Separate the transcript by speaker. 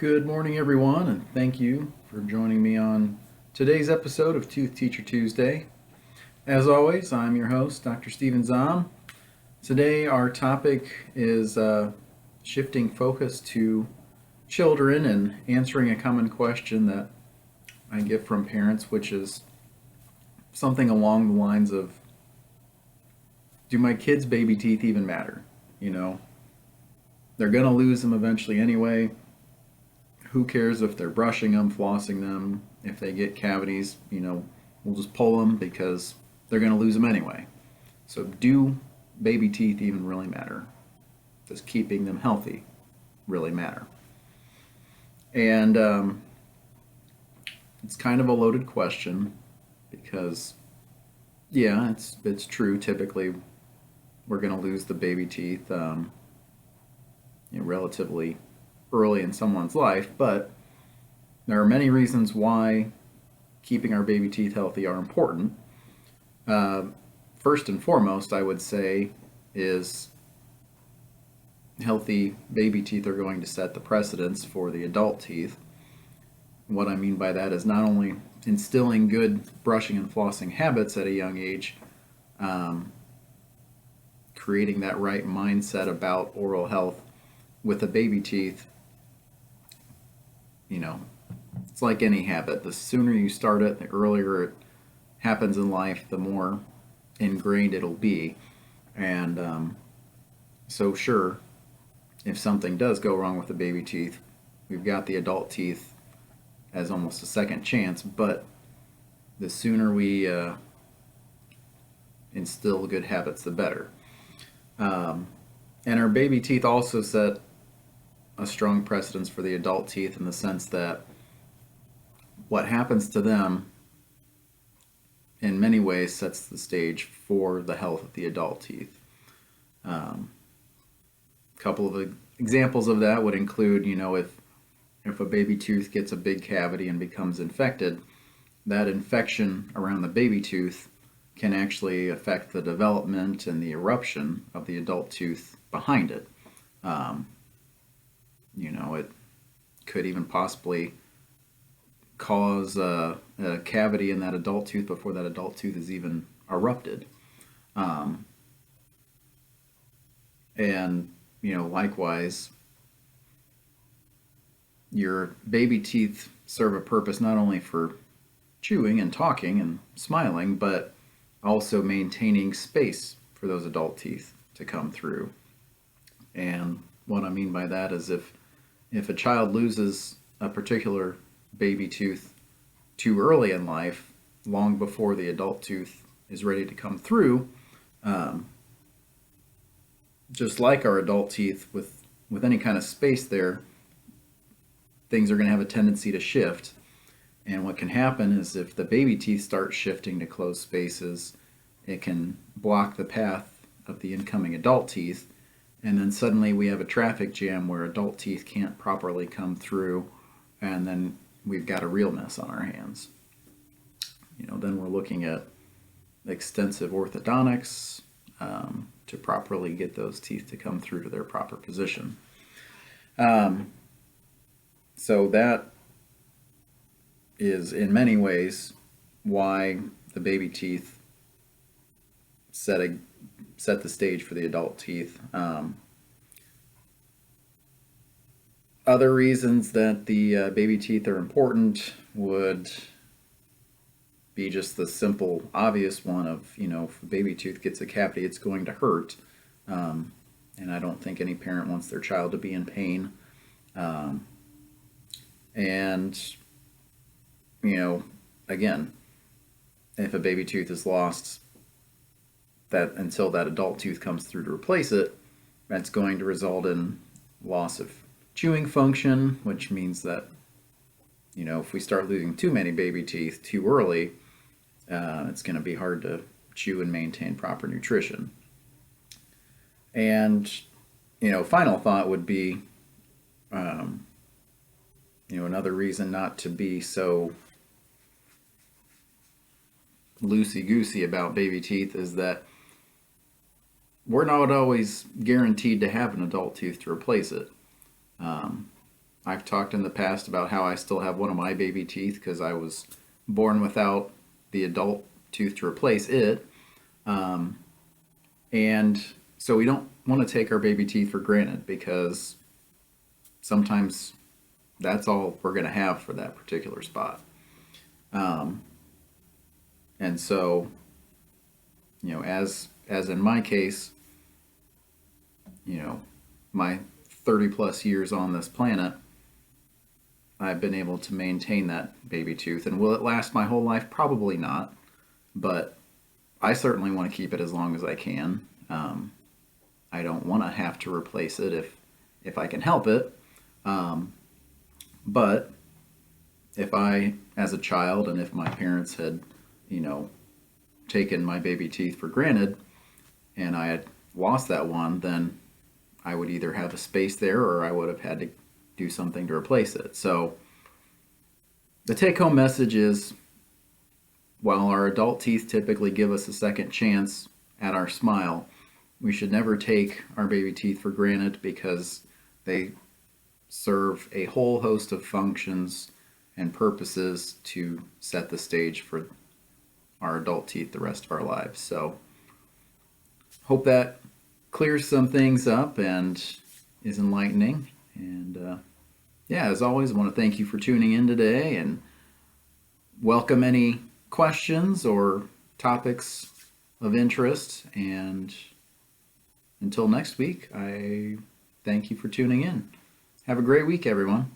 Speaker 1: Good morning, everyone, and thank you for joining me on today's episode of Tooth Teacher Tuesday. As always, I'm your host, Dr. Steven Zahn. Today, our topic is shifting focus to children and answering a common question that I get from parents, which is something along the lines of, do my kids' baby teeth even matter? You know, they're going to lose them eventually anyway. Who cares if they're brushing them, flossing them? If they get cavities, we'll just pull them because they're going to lose them anyway. So, do baby teeth even really matter? Does keeping them healthy really matter? And it's kind of a loaded question because, yeah, it's true. Typically, we're going to lose the baby teeth relatively early in someone's life, but there are many reasons why keeping our baby teeth healthy are important. Uh, First and foremost, I would say, is healthy baby teeth are going to set the precedence for the adult teeth. What I mean by that is not only instilling good brushing and flossing habits at a young age, um, creating that right mindset about oral health with the baby teeth. You know, it's like any habit. The sooner you start it, the earlier it happens in life, the more ingrained it'll be. And so, sure, if something does go wrong with the baby teeth, we've got the adult teeth as almost a second chance. But the sooner we instill good habits, the better. Um, and our baby teeth also set a strong precedence for the adult teeth in the sense that what happens to them in many ways sets the stage for the health of the adult teeth. A couple of examples of that would include, if a baby tooth gets a big cavity and becomes infected, that infection around the baby tooth can actually affect the development and the eruption of the adult tooth behind it. Um, it could even possibly cause a cavity in that adult tooth before that adult tooth is even erupted. Um, and, likewise, your baby teeth serve a purpose not only for chewing and talking and smiling, but also maintaining space for those adult teeth to come through. And what I mean by that is if a child loses a particular baby tooth too early in life, long before the adult tooth is ready to come through, um, just like our adult teeth, with any kind of space there, things are going to have a tendency to shift. And what can happen is if the baby teeth start shifting to closed spaces, it can block the path of the incoming adult teeth. And then suddenly we have a traffic jam where adult teeth can't properly come through, and then we've got a real mess on our hands. Then we're looking at extensive orthodontics to properly get those teeth to come through to their proper position. Um, so that is in many ways why the baby teeth set a set the stage for the adult teeth. Other reasons that the baby teeth are important would be just the simple, obvious one of, if a baby tooth gets a cavity, it's going to hurt. Um, and I don't think any parent wants their child to be in pain. Um, and, again, if a baby tooth is lost, that until that adult tooth comes through to replace it, that's going to result in loss of chewing function, which means that, if we start losing too many baby teeth too early, it's going to be hard to chew and maintain proper nutrition. And, final thought would be, um, another reason not to be so loosey goosey about baby teeth is that we're not always guaranteed to have an adult tooth to replace it. Um, I've talked in the past about how I still have one of my baby teeth because I was born without the adult tooth to replace it. Um, and so we don't want to take our baby teeth for granted because sometimes that's all we're going to have for that particular spot. Um, and so, as in my case, my 30 plus years on this planet, I've been able to maintain that baby tooth. And will it last my whole life? Probably not. But I certainly want to keep it as long as I can. I don't want to have to replace it if I can help it. Um, but if I, as a child, and if my parents had, you know, taken my baby teeth for granted, and I had lost that one, then I would either have a space there or I would have had to do something to replace it. So the take home message is while our adult teeth typically give us a second chance at our smile, we should never take our baby teeth for granted because they serve a whole host of functions and purposes to set the stage for our adult teeth the rest of our lives. So hope that clears some things up and is enlightening. And yeah, as always, I want to thank you for tuning in today and welcome any questions or topics of interest. And until next week, I thank you for tuning in. Have a great week, everyone.